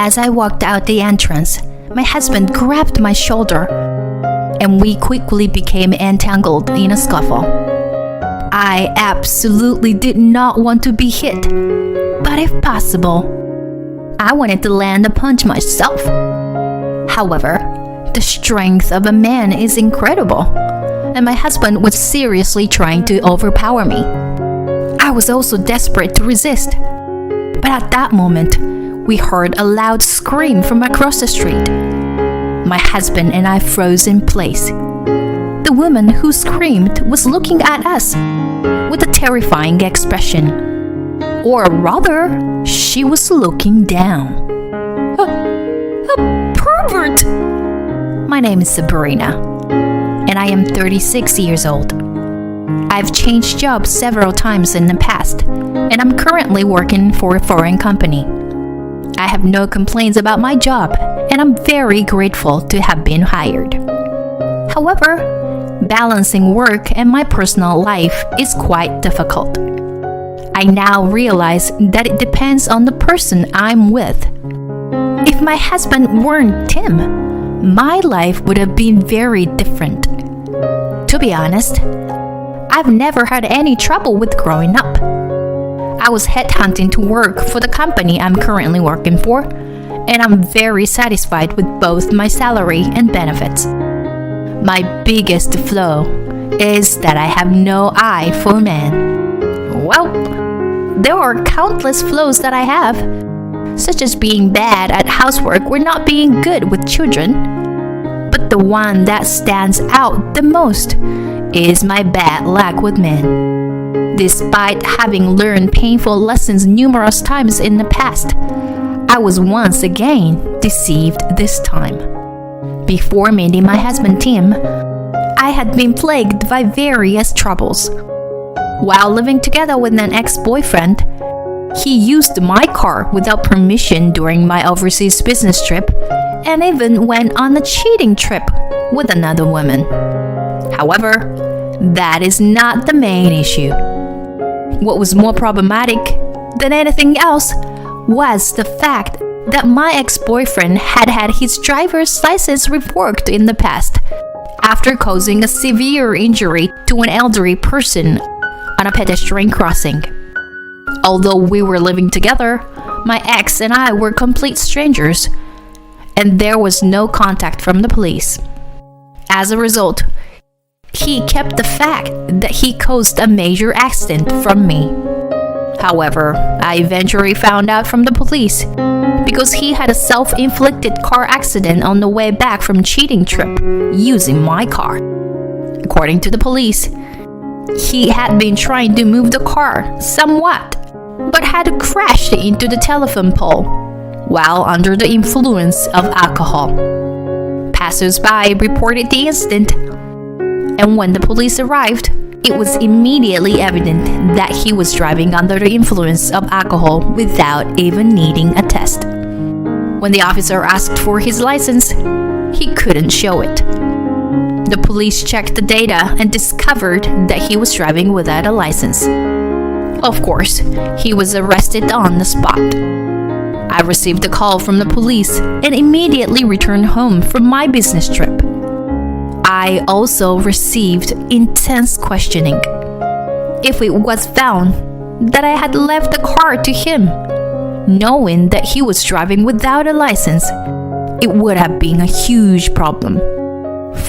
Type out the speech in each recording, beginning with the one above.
As I walked out the entrance, my husband grabbed my shoulder, and we quickly became entangled in a scuffle. I absolutely did not want to be hit, but if possible, I wanted to land a punch myself. However, the strength of a man is incredible, and my husband was seriously trying to overpower me. I was also desperate to resist, but at that moment, we heard a loud scream from across the street. My husband and I froze in place. The woman who screamed was looking at us with a terrifying expression. Or rather, she was looking down. A pervert! My name is Sabrina, and I am 36 years old. I've changed jobs several times in the past, and I'm currently working for a foreign company. I have no complaints about my job, and I'm very grateful to have been hired. However, balancing work and my personal life is quite difficult. I now realize that it depends on the person I'm with. If my husband weren't Tim, my life would have been very different. To be honest, I've never had any trouble with growing up. I was headhunting to work for the company I'm currently working for, and I'm very satisfied with both my salary and benefits. My biggest flaw is that I have no eye for men. Well, there are countless flaws that I have, such as being bad at housework or not being good with children. But the one that stands out the most is my bad luck with men. Despite having learned painful lessons numerous times in the past, I was once again deceived this time. Before meeting my husband Tim, I had been plagued by various troubles. While living together with an ex-boyfriend, he used my car without permission during my overseas business trip and even went on a cheating trip with another woman. However, that is not the main issue. What was more problematic than anything else was the fact that my ex-boyfriend had had his driver's license revoked in the past after causing a severe injury to an elderly person on a pedestrian crossing. Although we were living together, my ex and I were complete strangers, and there was no contact from the police. As a result, he kept the fact that he caused a major accident from me. However, I eventually found out from the police because he had a self-inflicted car accident on the way back from cheating trip using my car. According to the police, he had been trying to move the car somewhat, but had crashed into the telephone pole while under the influence of alcohol. Passers-by reported the incident, and when the police arrived, it was immediately evident that he was driving under the influence of alcohol without even needing a test. When the officer asked for his license, he couldn't show it. The police checked the data and discovered that he was driving without a license. Of course, he was arrested on the spot. I received a call from the police and immediately returned home from my business trip. I also received intense questioning. If it was found that I had left the car to him, knowing that he was driving without a license, it would have been a huge problem.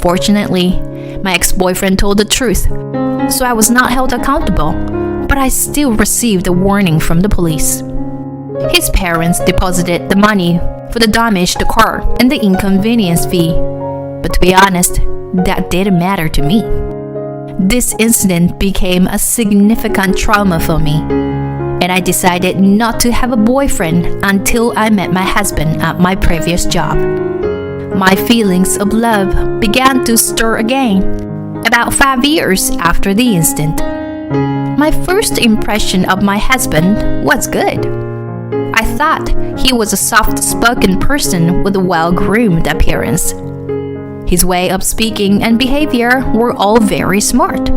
Fortunately, my ex-boyfriend told the truth, so I was not held accountable, but I still received a warning from the police. His parents deposited the money for the damage to the car and the inconvenience fee, but to be honest, that didn't matter to me. This incident became a significant trauma for me, and I decided not to have a boyfriend until I met my husband at my previous job. My feelings of love began to stir again about 5 years after the incident. My first impression of my husband was good. I thought he was a soft-spoken person with a well-groomed appearance. His way of speaking and behavior were all very smart.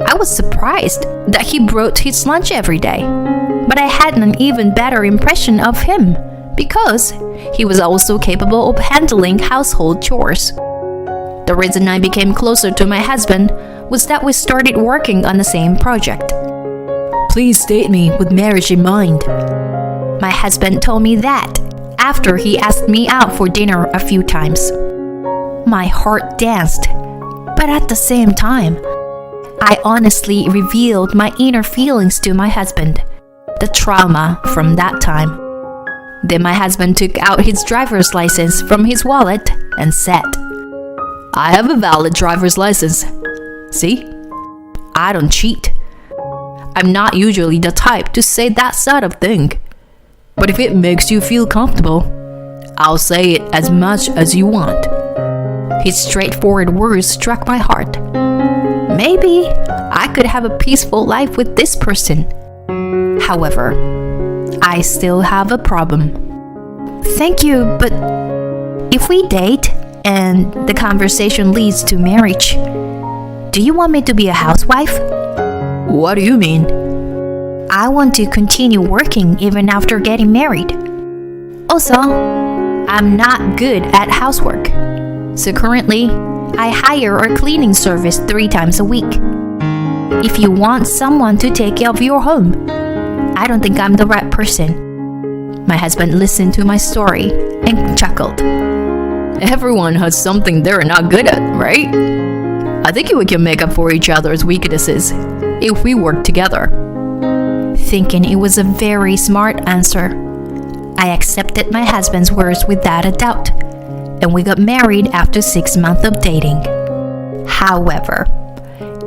I was surprised that he brought his lunch every day, but I had an even better impression of him because he was also capable of handling household chores. The reason I became closer to my husband was that we started working on the same project. Please date me with marriage in mind. My husband told me that after he asked me out for dinner a few times. My heart danced, but at the same time, I honestly revealed my inner feelings to my husband, the trauma from that time. Then my husband took out his driver's license from his wallet and said, I have a valid driver's license. See? I don't cheat. I'm not usually the type to say that sort of thing. But if it makes you feel comfortable, I'll say it as much as you want. His straightforward words struck my heart. Maybe I could have a peaceful life with this person. However, I still have a problem. Thank you, but if we date and the conversation leads to marriage, do you want me to be a housewife? What do you mean? I want to continue working even after getting married. Also, I'm not good at housework. So currently, I hire a cleaning service 3 times a week. If you want someone to take care of your home, I don't think I'm the right person. My husband listened to my story and chuckled. Everyone has something they're not good at, right? I think we can make up for each other's weaknesses if we work together. Thinking it was a very smart answer, I accepted my husband's words without a doubt, and we got married after 6 months of dating. However,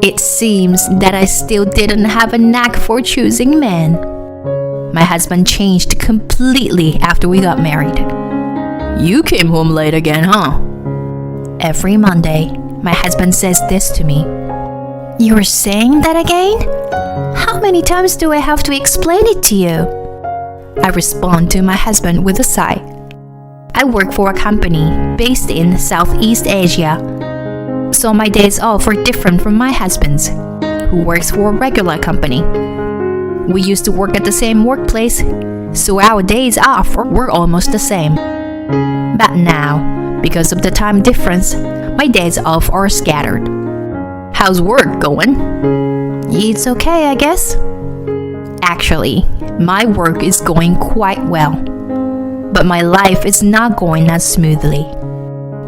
it seems that I still didn't have a knack for choosing men. My husband changed completely after we got married. You came home late again, huh? Every Monday, my husband says this to me. You're saying that again? How many times do I have to explain it to you? I respond to my husband with a sigh. I work for a company based in Southeast Asia, so my days off are different from my husband's, who works for a regular company. We used to work at the same workplace, so our days off were almost the same. But now, because of the time difference, my days off are scattered. How's work going? It's okay, I guess. Actually, my work is going quite well, but my life is not going as smoothly.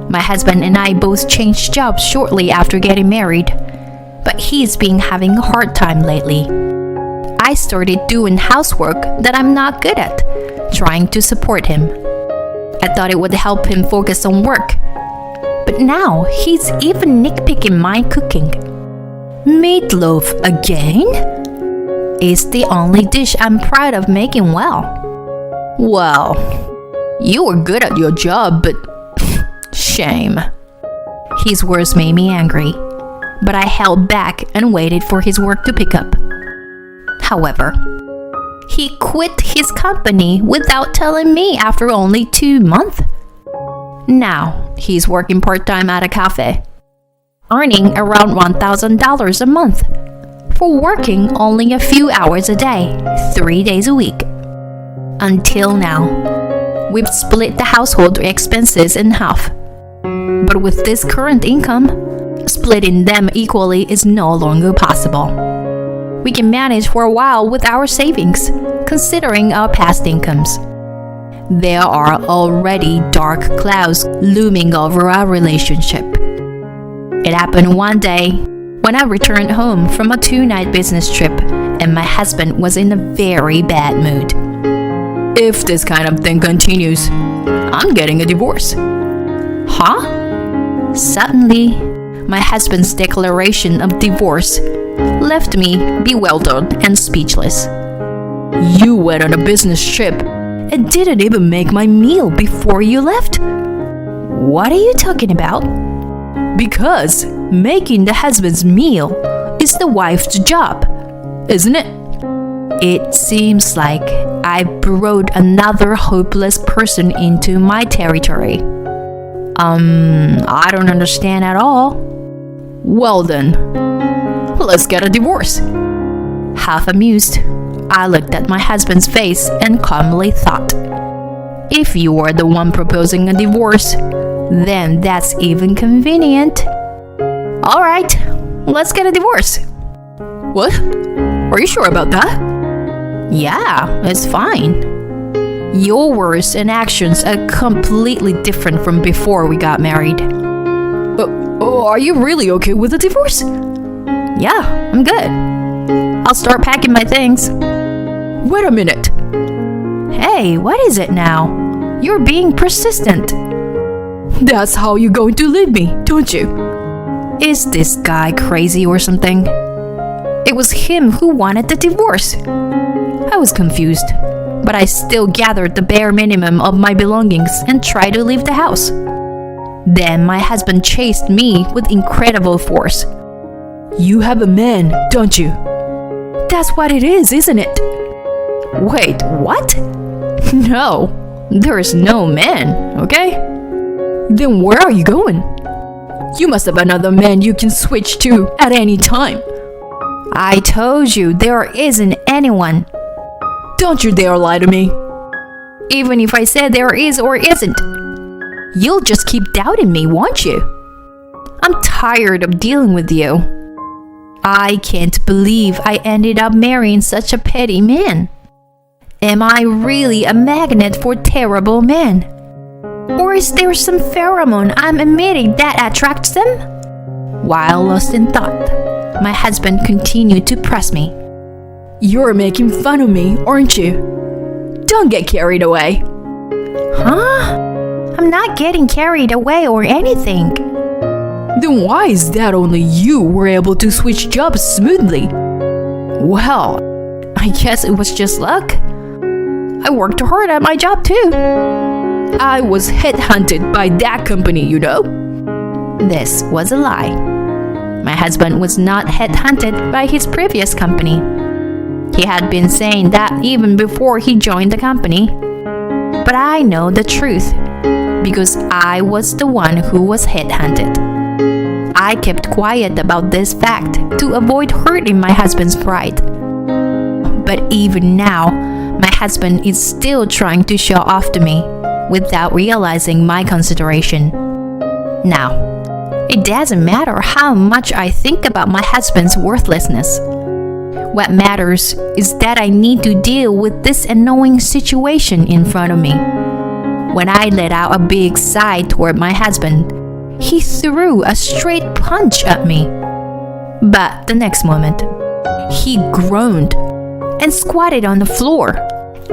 My husband and I both changed jobs shortly after getting married, but he's been having a hard time lately. I started doing housework that I'm not good at, trying to support him. I thought it would help him focus on work, but now he's even nitpicking my cooking. Meatloaf again? It's the only dish I'm proud of making well. Well, you were good at your job, but shame. His words made me angry, but I held back and waited for his work to pick up. However, he quit his company without telling me after only 2 months. Now, he's working part-time at a cafe, earning around $1,000 a month for working only a few hours a day, 3 days a week. Until now, we've split the household expenses in half. But with this current income, splitting them equally is no longer possible. We can manage for a while with our savings, considering our past incomes. There are already dark clouds looming over our relationship. It happened one day when I returned home from a 2-night business trip and my husband was in a very bad mood. If this kind of thing continues, I'm getting a divorce. Huh? Suddenly, my husband's declaration of divorce left me bewildered and speechless. You went on a business trip and didn't even make my meal before you left? What are you talking about? Because making the husband's meal is the wife's job, isn't it? It seems like I brought another hopeless person into my territory. I don't understand at all. Well then, let's get a divorce. Half amused, I looked at my husband's face and calmly thought, if you are the one proposing a divorce, then that's even convenient. Alright, let's get a divorce. What? Are you sure about that? Yeah, it's fine. Your words and actions are completely different from before we got married. Are you really okay with a divorce? Yeah, I'm good. I'll start packing my things. Wait a minute. Hey, what is it now? You're being persistent. That's how you're going to leave me, don't you? Is this guy crazy or something? It was him who wanted the divorce. I was confused, but I still gathered the bare minimum of my belongings and tried to leave the house. Then my husband chased me with incredible force. You have a man, don't you? That's what it is, isn't it? Wait, what? No, there's no man, okay? Then where are you going? You must have another man you can switch to at any time. I told you there isn't anyone. Don't you dare lie to me. Even if I said there is or isn't, you'll just keep doubting me, won't you? I'm tired of dealing with you. I can't believe I ended up marrying such a petty man. Am I really a magnet for terrible men? Or is there some pheromone I'm emitting that attracts them? While lost in thought, my husband continued to press me. You're making fun of me, aren't you? Don't get carried away. Huh? I'm not getting carried away or anything. Then why is that only you were able to switch jobs smoothly? Well, I guess it was just luck. I worked hard at my job too. I was headhunted by that company, you know? This was a lie. My husband was not headhunted by his previous company. He had been saying that even before he joined the company. But I know the truth because I was the one who was headhunted. I kept quiet about this fact to avoid hurting my husband's pride. But even now, my husband is still trying to show off to me without realizing my consideration. Now, it doesn't matter how much I think about my husband's worthlessness. What matters is that I need to deal with this annoying situation in front of me. When I let out a big sigh toward my husband, he threw a straight punch at me. But the next moment, he groaned and squatted on the floor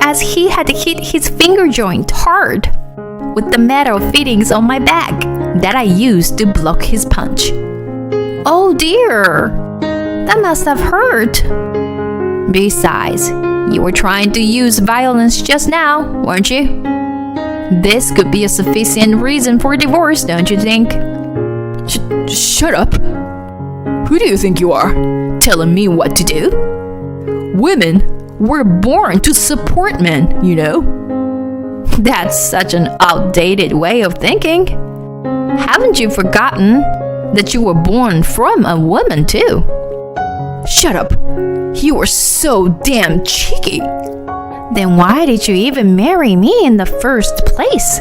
as he had hit his finger joint hard with the metal fittings on my back that I used to block his punch. Oh dear, that must have hurt. Besides, you were trying to use violence just now, weren't you? This could be a sufficient reason for divorce, don't you think? Shut up. Who do you think you are, telling me what to do? Women were born to support men, you know? That's such an outdated way of thinking. Haven't you forgotten that you were born from a woman too? Shut up. You are so damn cheeky. Then why did you even marry me in the first place?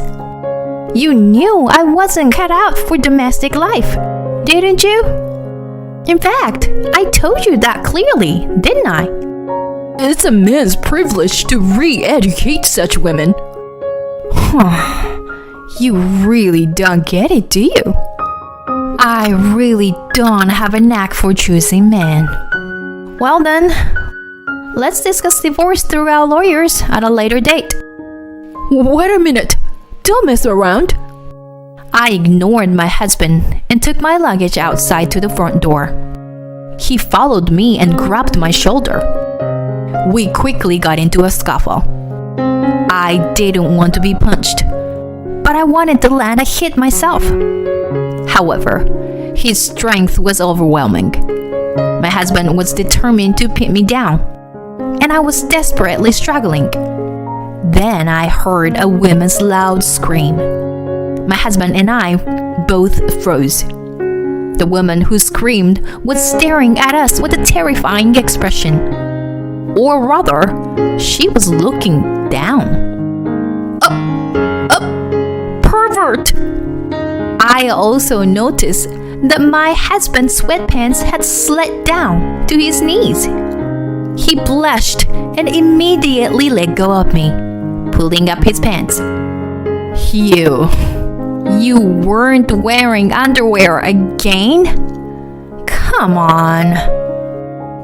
You knew I wasn't cut out for domestic life, didn't you? In fact, I told you that clearly, didn't I? It's a man's privilege to re-educate such women. You really don't get it, do you? I really don't have a knack for choosing men. Well then, let's discuss divorce through our lawyers at a later date. Wait a minute. Don't mess around. I ignored my husband and took my luggage outside to the front door. He followed me and grabbed my shoulder. We quickly got into a scuffle. I didn't want to be punched, but I wanted to land a hit myself. However, his strength was overwhelming. My husband was determined to pin me down, and I was desperately struggling. Then I heard a woman's loud scream. My husband and I both froze. The woman who screamed was staring at us with a terrifying expression. Or rather, she was looking down. a pervert. I also noticed that my husband's sweatpants had slid down to his knees. He blushed and immediately let go of me, pulling up his pants. You weren't wearing underwear again? Come on.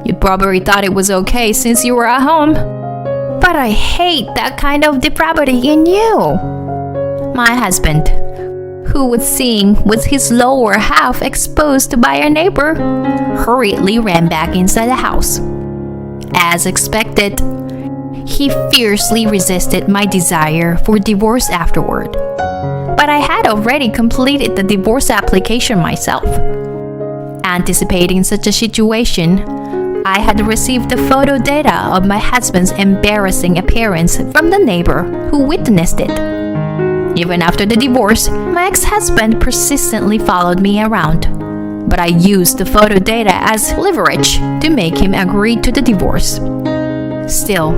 You probably thought it was okay since you were at home. But I hate that kind of depravity in you. My husband, who was seen with his lower half exposed by a neighbor, hurriedly ran back inside the house. As expected, he fiercely resisted my desire for divorce afterward. But I had already completed the divorce application myself. Anticipating such a situation, I had received the photo data of my husband's embarrassing appearance from the neighbor who witnessed it. Even after the divorce, my ex-husband persistently followed me around, but I used the photo data as leverage to make him agree to the divorce. Still,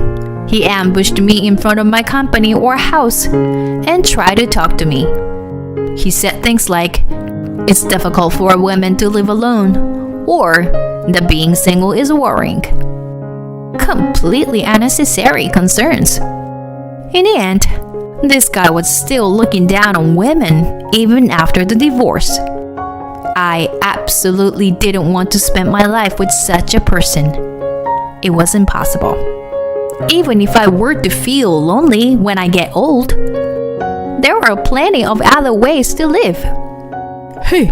he ambushed me in front of my company or house and tried to talk to me. He said things like, "It's difficult for a woman to live alone," or that being single is worrying. Completely unnecessary concerns. In the end, this guy was still looking down on women even after the divorce. I absolutely didn't want to spend my life with such a person. It was impossible. Even if I were to feel lonely when I get old, there are plenty of other ways to live. Hey,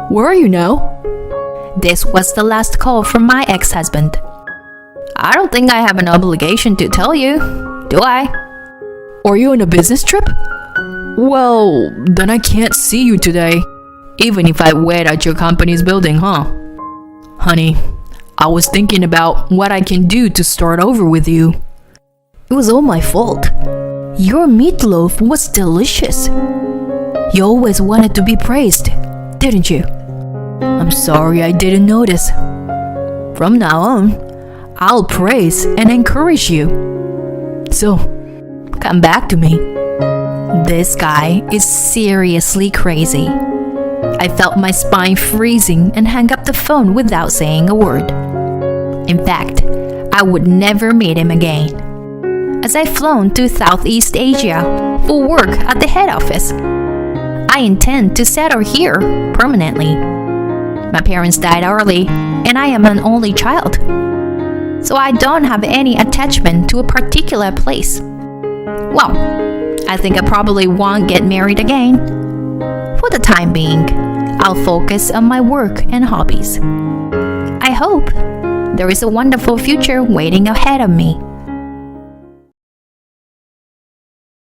where are you now? This was the last call from my ex-husband. I don't think I have an obligation to tell you, do I? Are you on a business trip? Well, then I can't see you today. Even if I wait at your company's building, huh? Honey, I was thinking about what I can do to start over with you. It was all my fault. Your meatloaf was delicious. You always wanted to be praised, didn't you? I'm sorry I didn't notice. From now on, I'll praise and encourage you. So, come back to me. This guy is seriously crazy. I felt my spine freezing and hung up the phone without saying a word. In fact, I would never meet him again. As I've flown to Southeast Asia for work at the head office, I intend to settle here permanently. My parents died early, and I am an only child, so I don't have any attachment to a particular place. Well, I think I probably won't get married again. For the time being, I'll focus on my work and hobbies. I hope there is a wonderful future waiting ahead of me.